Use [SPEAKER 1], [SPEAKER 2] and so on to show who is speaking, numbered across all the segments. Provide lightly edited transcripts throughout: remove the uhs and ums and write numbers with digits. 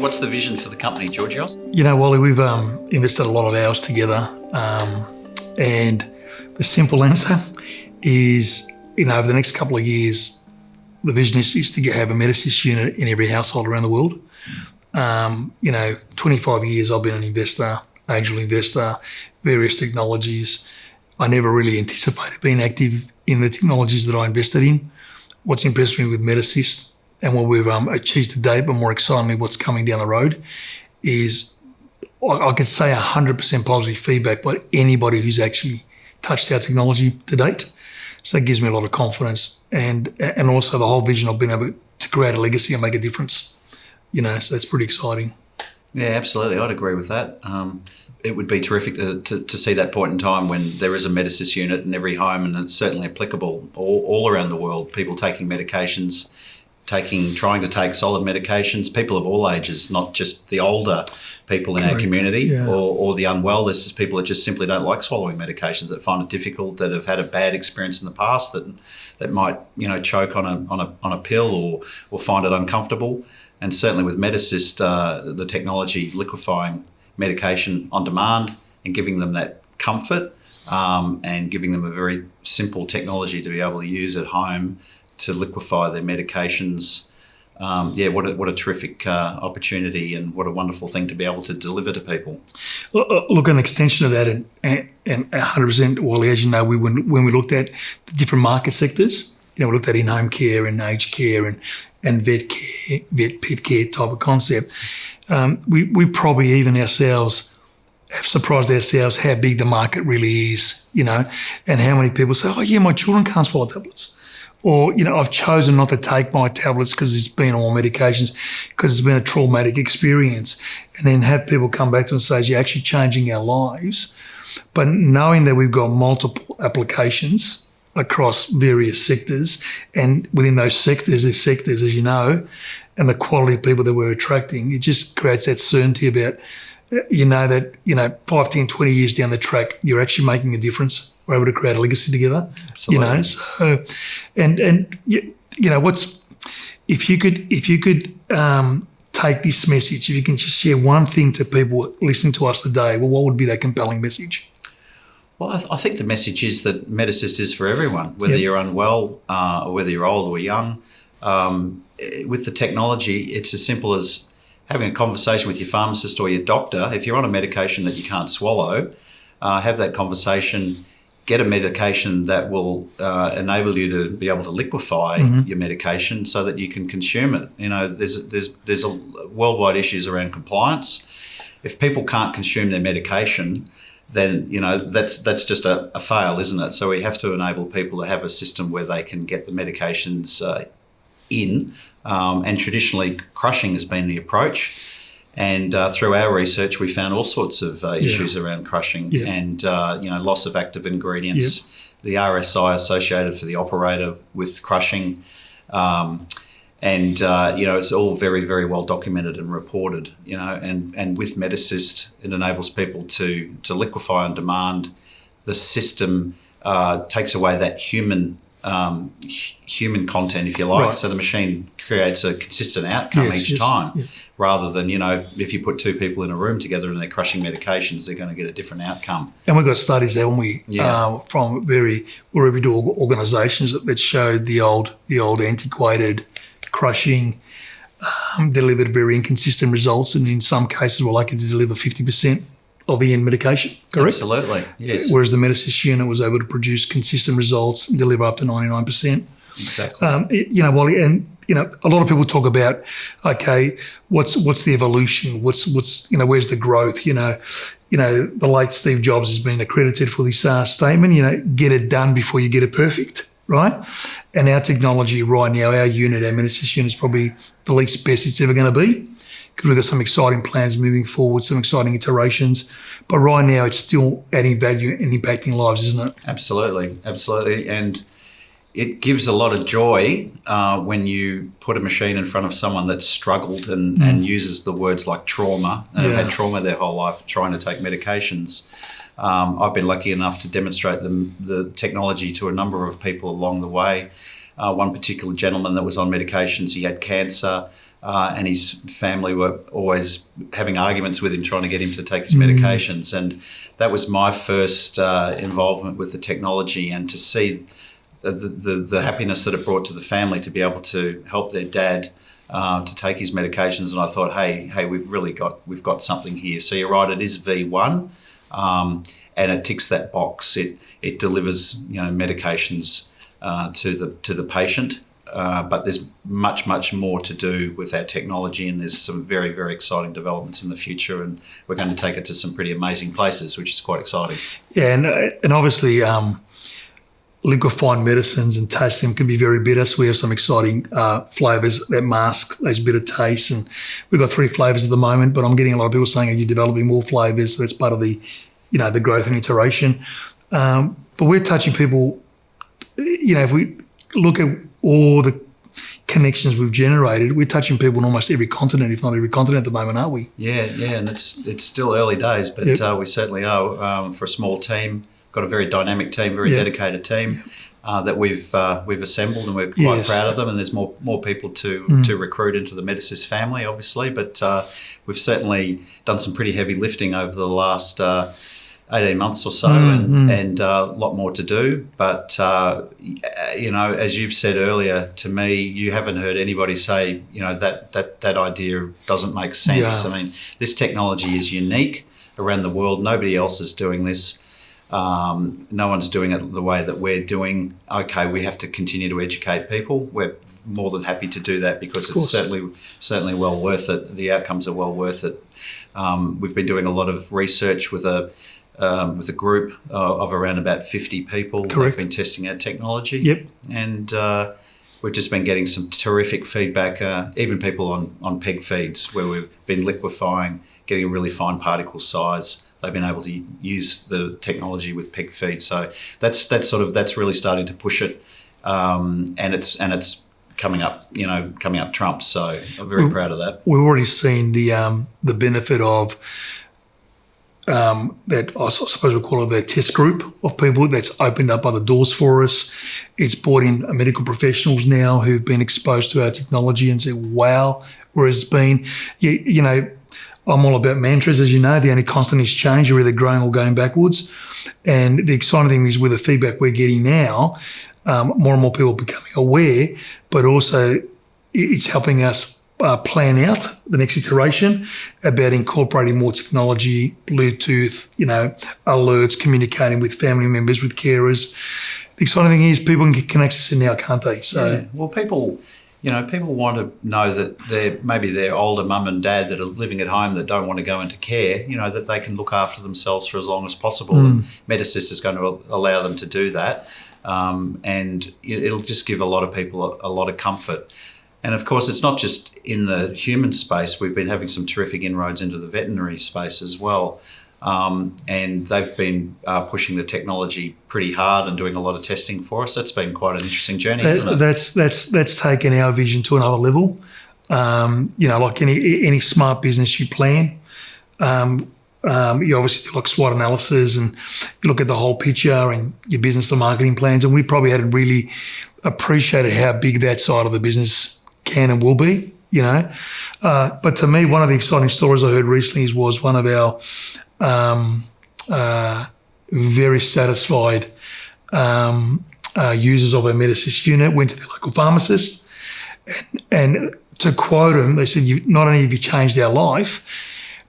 [SPEAKER 1] What's the vision for the company, Georgios?
[SPEAKER 2] Wally, we've invested a lot of hours together, and the simple answer is, over the next couple of years, the vision is to have a Medasyst unit in every household around the world. 25 years I've been an investor, angel investor, various technologies. I never really anticipated being active in the technologies that I invested in. What's impressed me with Medasyst and what we've achieved to date, but more excitingly what's coming down the road, is I could say 100% positive feedback by anybody who's actually touched our technology to date. So that gives me a lot of confidence, and also the whole vision of being able to create a legacy and make a difference. So it's pretty exciting.
[SPEAKER 1] Yeah, absolutely. I'd agree with that. It would be terrific to see that point in time when there is a Medasyst unit in every home, and it's certainly applicable all around the world. People taking medications, trying to take solid medications, people of all ages, not just the older people in our community or the unwell. This is people that just simply don't like swallowing medications, that find it difficult, that have had a bad experience in the past, that might choke on a pill or find it uncomfortable. And certainly with Medasyst, the technology liquefying medication on demand and giving them that comfort, and giving them a very simple technology to be able to use at home to liquefy their medications. What a terrific opportunity, and what a wonderful thing to be able to deliver to people.
[SPEAKER 2] Look, an extension of that, and 100%, Wally, as you know, when we looked at the different market sectors, we looked at in-home care and aged care and vet care, pet care type of concept. We probably even ourselves have surprised ourselves how big the market really is, and how many people say, oh yeah, my children can't swallow tablets. Or, I've chosen not to take my tablets because it's been on medications, because it's been a traumatic experience. And then have people come back to us and say, you're actually changing our lives. But knowing that we've got multiple applications across various sectors, and within those sectors, there's sectors, as you know, and the quality of people that we're attracting, it just creates that certainty about, that, 5, 10, 20 years down the track, you're actually making a difference. We're able to create a legacy together.
[SPEAKER 1] Absolutely.
[SPEAKER 2] So, if you could take this message, if you can just share one thing to people listening to us today, well, what would be that compelling message?
[SPEAKER 1] Well, I think the message is that Medasyst is for everyone, whether you're unwell or whether you're old or young. With the technology, it's as simple as having a conversation with your pharmacist or your doctor. If you're on a medication that you can't swallow, have that conversation, get a medication that will enable you to be able to liquefy your medication so that you can consume it. There's a worldwide issues around compliance. If people can't consume their medication, then that's just a fail, isn't it? So we have to enable people to have a system where they can get the medications in, and traditionally crushing has been the approach. And through our research, we found all sorts of issues around crushing and loss of active ingredients, the RSI associated for the operator with crushing. It's all very, very well documented and reported, and with Medasyst, it enables people to liquefy on demand. The system takes away that human content, if you like. Right. So the machine creates a consistent outcome each time, rather than, if you put two people in a room together and they're crushing medications, they're going to get a different outcome.
[SPEAKER 2] And we've got studies there, haven't we, from very reputable organisations that showed the old antiquated crushing delivered very inconsistent results, and in some cases were likely to deliver 50% of the end medication, correct?
[SPEAKER 1] Absolutely, yes.
[SPEAKER 2] Whereas the Medasyst unit was able to produce consistent results and deliver up to 99%.
[SPEAKER 1] Exactly.
[SPEAKER 2] Wally, and a lot of people talk about, okay, what's the evolution? What's where's the growth? The late Steve Jobs has been accredited for this statement. Get it done before you get it perfect, right? And our technology right now, our Medasyst unit, is probably the least best it's ever going to be, because we've got some exciting plans moving forward, some exciting iterations. But right now, it's still adding value and impacting lives, isn't it?
[SPEAKER 1] Absolutely, absolutely. And it gives a lot of joy when you put a machine in front of someone that's struggled and uses the words like trauma, and have had trauma their whole life trying to take medications. I've been lucky enough to demonstrate the technology to a number of people along the way. one particular gentleman that was on medications. He had cancer, and his family were always having arguments with him, trying to get him to take his medications. And that was my first involvement with the technology, and to see the happiness that it brought to the family to be able to help their dad to take his medications. And I thought, hey, we've got something here. So you're right, it is V1, and it ticks that box. It delivers medications to the patient, but there's much more to do with our technology, and there's some very, very exciting developments in the future, and we're going to take it to some pretty amazing places, which is quite exciting.
[SPEAKER 2] Yeah, and obviously liquefying medicines and tasting them can be very bitter. So we have some exciting flavours that mask those bitter tastes, and we've got 3 flavours at the moment. But I'm getting a lot of people saying, "Are you developing more flavours?" So that's part of the, the growth and iteration. But we're touching people. If we look at all the connections we've generated, we're touching people on almost every continent, if not every continent at the moment, aren't we?
[SPEAKER 1] Yeah, and it's still early days, but we certainly are for a small team. Got a very dynamic team, very dedicated team that we've assembled, and we're quite proud of them. And there's more people to recruit into the Medasyst family, obviously. But we've certainly done some pretty heavy lifting over the last 18 months or so, and a lot more to do. But as you've said earlier to me, you haven't heard anybody say that idea doesn't make sense.
[SPEAKER 2] Yeah.
[SPEAKER 1] I mean, this technology is unique around the world. Nobody else is doing this. No one's doing it the way that we're doing. Okay, we have to continue to educate people. We're more than happy to do that, because it's certainly well worth it. The outcomes are well worth it. We've been doing a lot of research with a group of around about 50 people.
[SPEAKER 2] Correct.
[SPEAKER 1] They've been testing our technology.
[SPEAKER 2] Yep.
[SPEAKER 1] And we've just been getting some terrific feedback, even people on PEG feeds, where we've been liquefying, getting a really fine particle size. They've been able to use the technology with PEG feed. So that's really starting to push it, and it's coming up trumps. So I'm very proud of that.
[SPEAKER 2] We've already seen the benefit of that. I suppose we'll call it the test group of people that's opened up other doors for us. It's brought in medical professionals now who've been exposed to our technology and said, "Wow!" Whereas it's been, I'm all about mantras, as you know. The only constant is change. You're either growing or going backwards. And the exciting thing is, with the feedback we're getting now, more and more people are becoming aware, but also it's helping us plan out the next iteration about incorporating more technology, Bluetooth, alerts, communicating with family members, with carers. The exciting thing is people can access it now, can't they? So,
[SPEAKER 1] well, people want to know that maybe their older mum and dad that are living at home that don't want to go into care, that they can look after themselves for as long as possible. And Medasyst is going to allow them to do that. And it'll just give a lot of people a lot of comfort. And of course, it's not just in the human space. We've been having some terrific inroads into the veterinary space as well. And they've been pushing the technology pretty hard and doing a lot of testing for us. That's been quite an interesting journey, isn't it?
[SPEAKER 2] That's taken our vision to another level. Like any smart business you plan, you obviously do like SWOT analysis, and you look at the whole picture and your business and marketing plans. And we probably hadn't really appreciated how big that side of the business can and will be. But to me, one of the exciting stories I heard recently was one of our very satisfied users of our Medasyst unit went to their local pharmacist, and to quote them, they said, "Not only have you changed our life,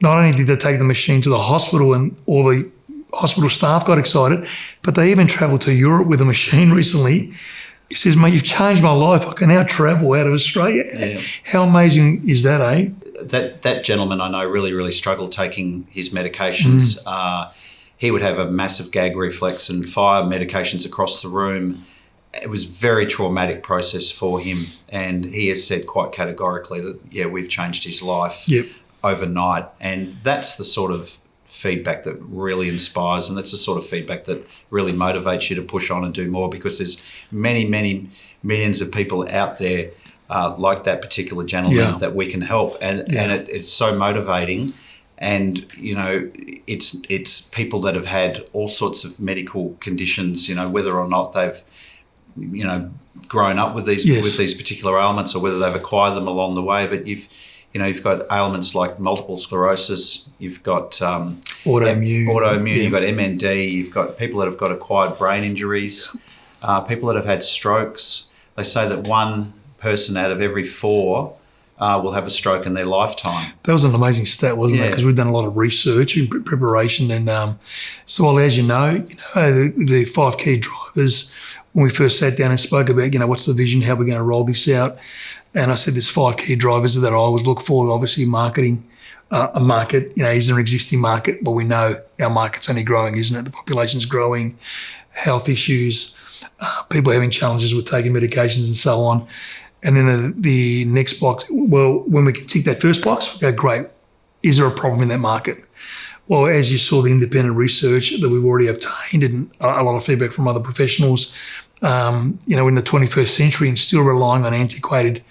[SPEAKER 2] not only did they take the machine to the hospital and all the hospital staff got excited, but they even travelled to Europe with the machine recently." He says, "Mate, you've changed my life. I can now travel out of Australia." Yeah. How amazing is that, eh?
[SPEAKER 1] That gentleman I know really struggled taking his medications. He would have a massive gag reflex and fire medications across the room. It was a very traumatic process for him, and he has said quite categorically that, we've changed his life overnight. And that's the sort of feedback that really inspires, and that's the sort of feedback that really motivates you to push on and do more, because there's many millions of people out there like that particular gentleman that we can help, and it's so motivating. And it's people that have had all sorts of medical conditions, whether or not they've grown up with these particular ailments, or whether they've acquired them along the way. But you've got ailments like multiple sclerosis, you've got autoimmune, you've got MND, you've got people that have got acquired brain injuries, people that have had strokes. They say that one person out of every 4 will have a stroke in their lifetime.
[SPEAKER 2] That was an amazing stat, wasn't it? Because we've done a lot of research in preparation, and so as you know, the 5 key drivers. When we first sat down and spoke about, what's the vision, how we're going to roll this out, and I said there's 5 key drivers that I always look for. Obviously, marketing, a market. Is there an existing market? Well, we know our market's only growing, isn't it? The population's growing, health issues, people having challenges with taking medications and so on. And then the next box, well, when we can tick that first box, we go, great, is there a problem in that market? Well, as you saw the independent research that we've already obtained and a lot of feedback from other professionals, in the 21st century and still relying on antiquated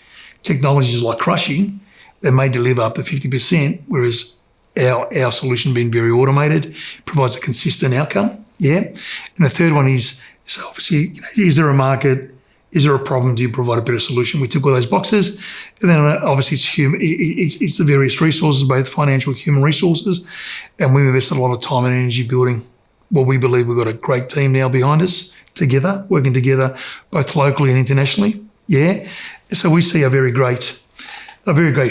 [SPEAKER 2] technologies like crushing, they may deliver up to 50%, whereas our solution being very automated provides a consistent outcome. Yeah. And the third one is, so obviously, is there a market? Is there a problem? Do you provide a better solution? We took all those boxes. And then obviously it's the various resources, both financial and human resources. And we invested a lot of time and energy building what we believe we've got a great team now behind us together, working together both locally and internationally. Yeah. So we see a very great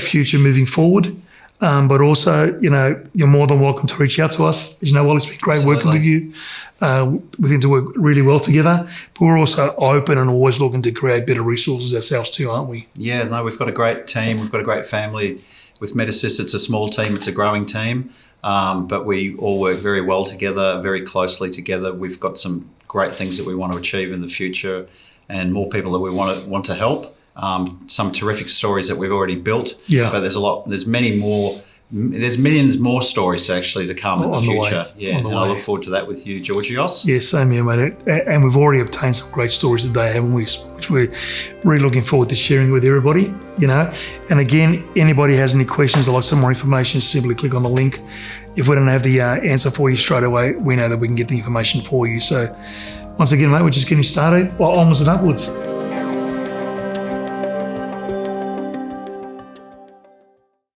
[SPEAKER 2] future moving forward. But also, you're more than welcome to reach out to us. As you know, Wally, it's been great working with you. We think to work really well together. But we're also open and always looking to create better resources ourselves too, aren't we?
[SPEAKER 1] Yeah, no, we've got a great team. We've got a great family. With Medasyst, it's a small team. It's a growing team. But we all work very well together, very closely together. We've got some great things that we want to achieve in the future and more people that we want to help. Some terrific stories that we've already built, but there's millions more stories to come in the future. And I look forward to that with you, Georgios.
[SPEAKER 2] Yeah, same here, mate. And we've already obtained some great stories today, haven't we? Which we're really looking forward to sharing with everybody, And again, anybody has any questions or like some more information, simply click on the link. If we don't have the answer for you straight away, we know that we can get the information for you. So once again, mate, we're just getting started. Well, onwards and upwards.